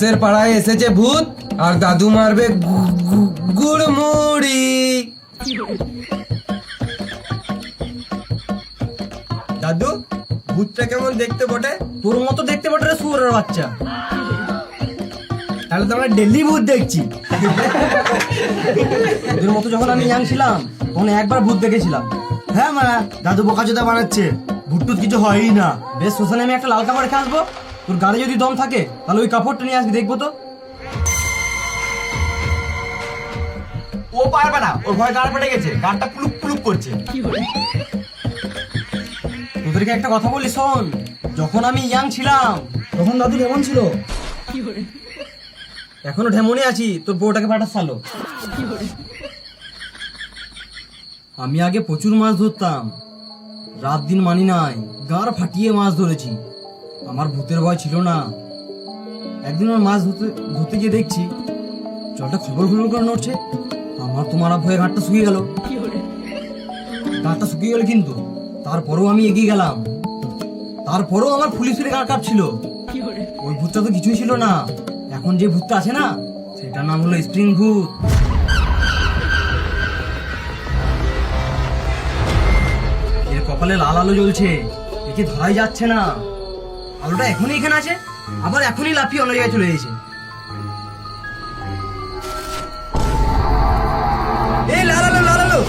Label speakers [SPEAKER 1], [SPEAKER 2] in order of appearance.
[SPEAKER 1] পাশের পাড়ায় এসেছে ভূত আর দাদু মারবে গুড়মুড়ি। দাদু, ভূতটা কেমন দেখতে বটে?
[SPEAKER 2] তোর মতো দেখতে পারে রে শুয়োরের বাচ্চা। তাহলে তো আমরা ডেলি ভূত দেখছি। তোর মতো যখন আমি ইয়াং ছিলাম তখন একবার ভূত দেখেছিলাম।
[SPEAKER 3] হ্যাঁ মা, দাদু বোকাচোদা বানাচ্ছে, ভুট্টুত কিছু হয়ই না।
[SPEAKER 2] বেশ, শ্মশানে আমি একটা লাল কাপড় রেখে আসবো। তোর গাড়ি যদি দম থাকে তাহলে ওই কাপড়টা নিয়ে আসবি, দেখবো তো।
[SPEAKER 3] ও পারবে না, ওর ভয় গাড় পেটে গেছে, গাড়টা পুলুক পুলুক করছে।
[SPEAKER 2] তোদেরকে একটা কথা বলি শোন, যখন আমি ইয়াং ছিলাম তখন দাদু কেমন ছিল? এখনো ঢেমনে আছি, তোর বউটাকে পাঠাস সালো। আমি আগে প্রচুর মাছ ধরতাম, রাত দিন মানি নাই, গাড় ফাটিয়ে মাছ ধরেছি। আমার ভূতের ভয় ছিল না। একদিন আমার মাছ ধরতে গিয়ে দেখছি জলটা খবর খবর করে নড়ছে। আমার তো মারা ভয়ে ঘাটটা শুকিয়ে গেল। ঘাটটা শুকিয়ে গেল কিন্তু তারপরেও আমি এগিয়ে গেলাম। তারপরেও আমার ফুলি ফুলি গাড় কাঁপছিল। ওই ভূতটা তো কিছুই ছিল না। এখন যে ভূতটা আছে না, সেটার নাম হলো স্প্রিং ভূত। এর কপালে লাল আলো জ্বলছে, একে ধরাই যাচ্ছে না। আলোটা এখনই এখানে আছে, আবার এখনই লাফিয়ে অন্য জায়গায় চলে গেছে। এই লাল আলো, লাল আলো।